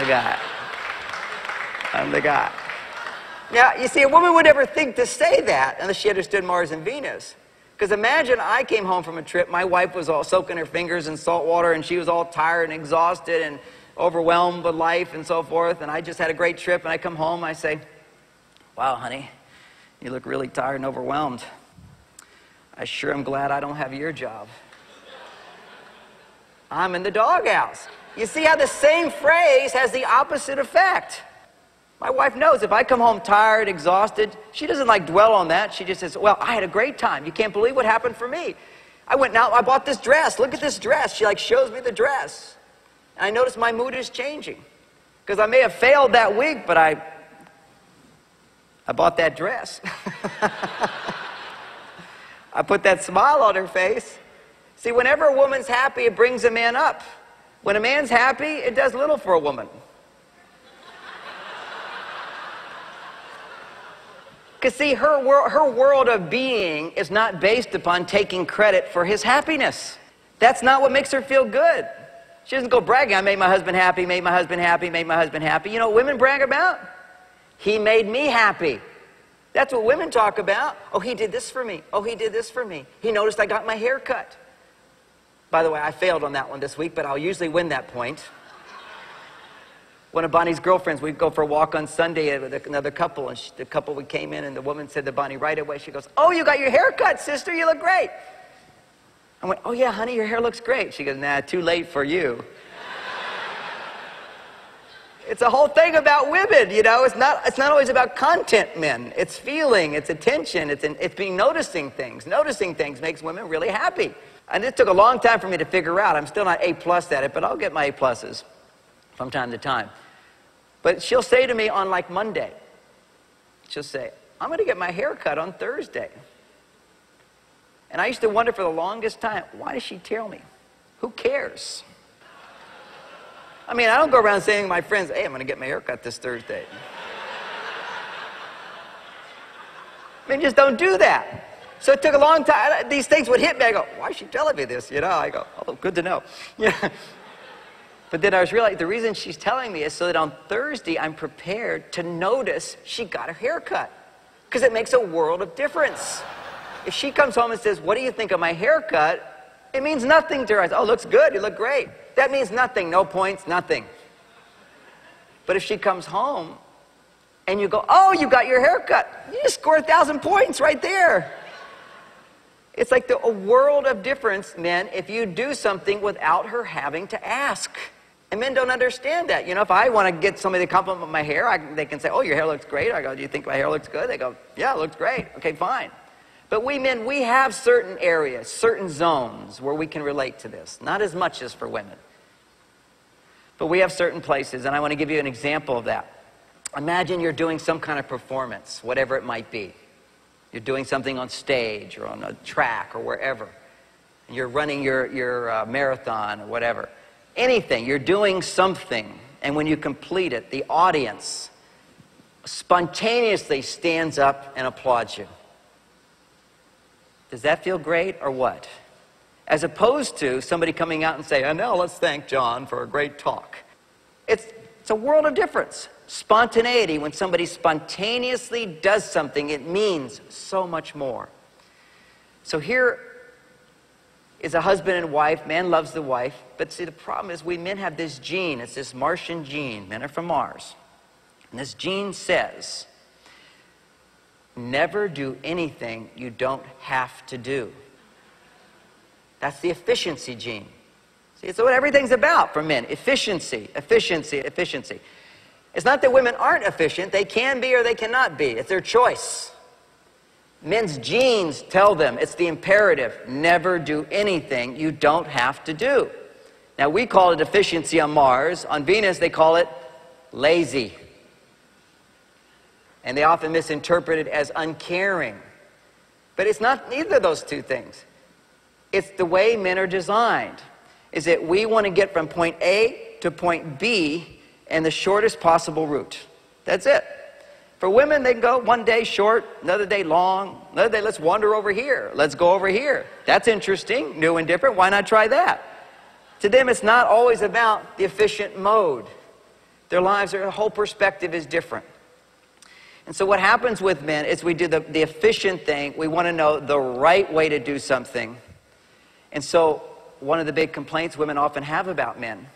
the guy. I'm the guy. Now, you see, a woman would never think to say that unless she understood Mars and Venus. Because imagine I came home from a trip, my wife was all soaking her fingers in salt water, and she was all tired and exhausted and overwhelmed with life and so forth, and I just had a great trip, and I come home, I say, wow, honey, you look really tired and overwhelmed. I sure am glad I don't have your job. I'm in the doghouse. You see how the same phrase has the opposite effect. My wife knows if I come home tired, exhausted, she doesn't like dwell on that. She just says, well, I had a great time. You can't believe what happened for me. I went out, I bought this dress. Look at this dress. She like shows me the dress. And I notice my mood is changing. Because I may have failed that week, but I bought that dress. I put that smile on her face. See, whenever a woman's happy, it brings a man up. When a man's happy, it does little for a woman. Because see, her world of being is not based upon taking credit for his happiness. That's not what makes her feel good. She doesn't go bragging, I made my husband happy, made my husband happy, made my husband happy. You know what women brag about? He made me happy. That's what women talk about. Oh, he did this for me. Oh, he did this for me. He noticed I got my hair cut. By the way, I failed on that one this week, but I'll usually win that point. One of Bonnie's girlfriends, we'd go for a walk on Sunday with another couple, and the couple we came in, and the woman said to Bonnie right away, she goes, oh, you got your hair cut, sister, you look great. I went, oh yeah, honey, your hair looks great. She goes, nah, too late for you. It's a whole thing about women, you know. It's not always about content, men. It's feeling, it's attention, it's being noticing things. Noticing things makes women really happy. And it took a long time for me to figure out. I'm still not A+ at it, but I'll get my A+ from time to time. But she'll say to me on like Monday, she'll say, I'm going to get my hair cut on Thursday. And I used to wonder for the longest time, why does she tell me? Who cares? I mean, I don't go around saying to my friends, hey, I'm going to get my hair cut this Thursday. I mean, just don't do that. So it took a long time. These things would hit me. I go, why is she telling me this? You know, I go, oh, good to know. Yeah. But then I was realizing the reason she's telling me is so that on Thursday I'm prepared to notice she got her hair cut. Because it makes a world of difference. If she comes home and says, what do you think of my haircut? It means nothing to her. I say, oh, looks good, you look great. That means nothing, no points, nothing. But if she comes home and you go, oh, you got your haircut, you just score 1,000 points right there. It's like a world of difference, men, if you do something without her having to ask. And men don't understand that. You know, if I want to get somebody to compliment my hair, they can say, oh, your hair looks great. I go, do you think my hair looks good? They go, yeah, it looks great. Okay, fine. But we men, we have certain areas, certain zones where we can relate to this. Not as much as for women. But we have certain places, and I want to give you an example of that. Imagine you're doing some kind of performance, whatever it might be. You're doing something on stage or on a track or wherever. And you're running your marathon or whatever. Anything, you're doing something, and when you complete it, the audience spontaneously stands up and applauds you. Does that feel great or what? As opposed to somebody coming out and saying, and now let's thank John for a great talk. It's a world of difference. Spontaneity, when somebody spontaneously does something, it means so much more. So here is a husband and wife. Man loves the wife. But see, the problem is we men have this gene. It's this Martian gene. Men are from Mars. And this gene says, never do anything you don't have to do. That's the efficiency gene. See, it's what everything's about for men. Efficiency, efficiency, efficiency. It's not that women aren't efficient. They can be or they cannot be. It's their choice. Men's genes tell them it's the imperative. Never do anything you don't have to do. Now, we call it efficiency on Mars. On Venus, they call it lazy. And they often misinterpret it as uncaring. But it's not either of those two things. It's the way men are designed. Is that we want to get from point A to point B in the shortest possible route. That's it. For women, they can go one day short, another day long, another day, let's wander over here. Let's go over here. That's interesting, new and different. Why not try that? To them, it's not always about the efficient mode. Their lives, their whole perspective is different. And so what happens with men is we do the efficient thing. We want to know the right way to do something. And so one of the big complaints women often have about men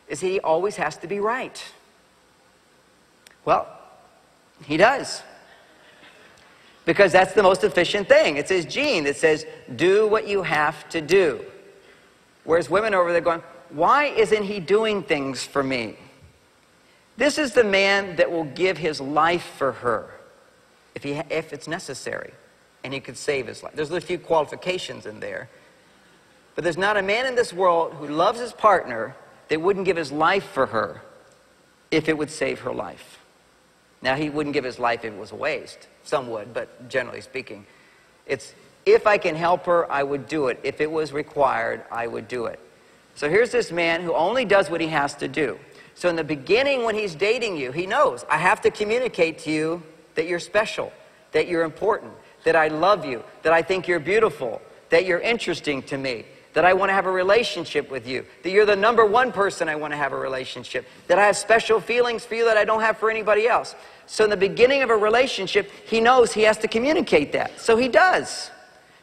is he always has to be right. Well, he does. Because that's the most efficient thing. It's his gene that says, do what you have to do. Whereas women over there going, why isn't he doing things for me? This is the man that will give his life for her if it's necessary, and he could save his life. There's a few qualifications in there. But there's not a man in this world who loves his partner that wouldn't give his life for her if it would save her life. Now, he wouldn't give his life if it was a waste. Some would, but generally speaking, it's if I can help her, I would do it. If it was required, I would do it. So here's this man who only does what he has to do. So in the beginning, when he's dating you, he knows, I have to communicate to you that you're special, that you're important, that I love you, that I think you're beautiful, that you're interesting to me, that I want to have a relationship with you, that you're the number one person I want to have a relationship, that I have special feelings for you that I don't have for anybody else. So in the beginning of a relationship, he knows he has to communicate that. So he does.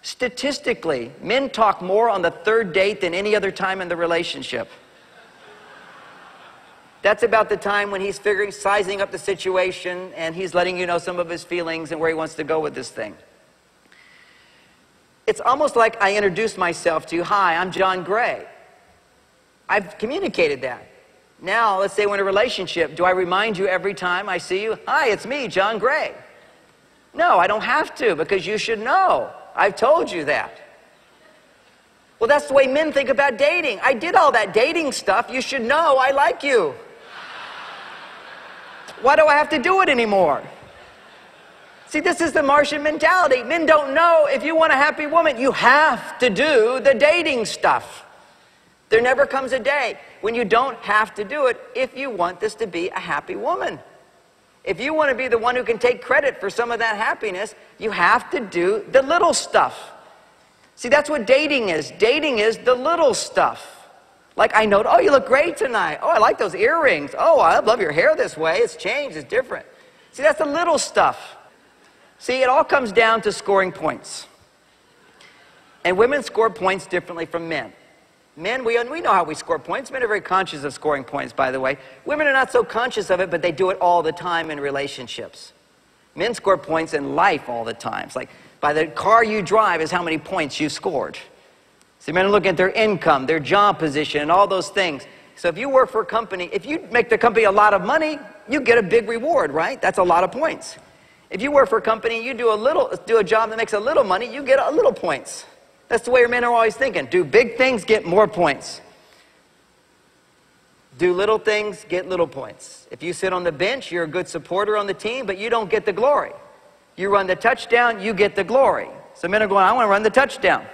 Statistically, men talk more on the third date than any other time in the relationship. That's about the time when he's sizing up the situation, and he's letting you know some of his feelings and where he wants to go with this thing. It's almost like I introduce myself to you. Hi, I'm John Gray. I've communicated that. Now, let's say we're in a relationship. Do I remind you every time I see you? Hi, it's me, John Gray. No, I don't have to, because you should know. I've told you that. Well, that's the way men think about dating. I did all that dating stuff. You should know I like you. Why do I have to do it anymore? See, this is the Martian mentality. Men don't know if you want a happy woman, you have to do the dating stuff. There never comes a day when you don't have to do it if you want this to be a happy woman. If you want to be the one who can take credit for some of that happiness, you have to do the little stuff. See, that's what dating is. Dating is the little stuff. Like, I know, oh, you look great tonight. Oh, I like those earrings. Oh, I love your hair this way. It's changed. It's different. See, that's the little stuff. See, it all comes down to scoring points. And women score points differently from men. Men, we know how we score points. Men are very conscious of scoring points, by the way. Women are not so conscious of it, but they do it all the time in relationships. Men score points in life all the time. It's like, by the car you drive is how many points you scored. See, men are looking at their income, their job position, and all those things. So if you work for a company, if you make the company a lot of money, you get a big reward, right? That's a lot of points. If you work for a company, you do a job that makes a little money, you get a little points. That's the way men are always thinking. Do big things, get more points. Do little things, get little points. If you sit on the bench, you're a good supporter on the team, but you don't get the glory. You run the touchdown, you get the glory. So men are going, I want to run the touchdown.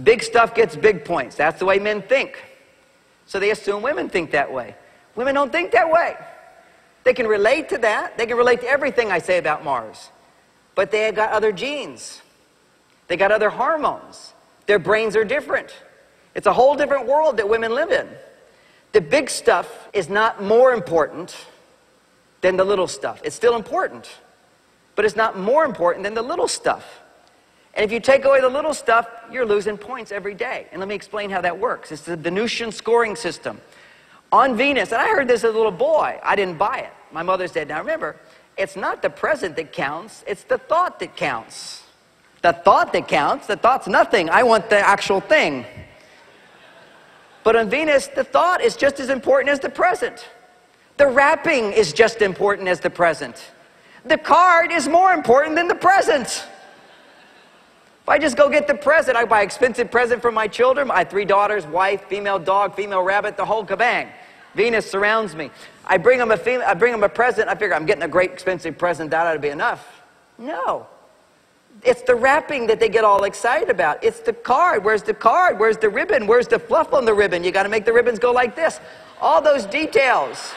Big stuff gets big points. That's the way men think. So they assume women think that way. Women don't think that way. They can relate to that. They can relate to everything I say about Mars. But they have got other genes. They got other hormones. Their brains are different. It's a whole different world that women live in. The big stuff is not more important than the little stuff. It's still important, but it's not more important than the little stuff. And if you take away the little stuff, you're losing points every day. And let me explain how that works. It's the Venusian scoring system. On Venus, and I heard this as a little boy. I didn't buy it. My mother said, now remember, it's not the present that counts, it's the thought that counts. The thought that counts, the thought's nothing. I want the actual thing. But on Venus, the thought is just as important as the present. The wrapping is just as important as the present. The card is more important than the present. If I just go get the present, I buy an expensive present for my children, my 3 daughters, wife, female dog, female rabbit, the whole kabang. Venus surrounds me. I bring them a present, I figure I'm getting a great expensive present, that ought to be enough. No. It's the wrapping that they get all excited about. It's the card. Where's the card? Where's the ribbon? Where's the fluff on the ribbon? You got to make the ribbons go like this. All those details.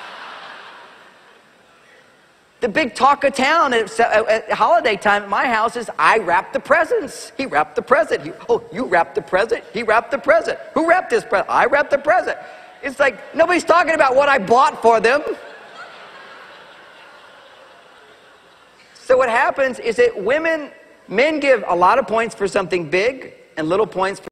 The big talk of town at holiday time at my house is, I wrapped the presents. He wrapped the present. You wrapped the present. He wrapped the present. Who wrapped this present? I wrapped the present. It's like nobody's talking about what I bought for them. So what happens is that men give a lot of points for something big and little points for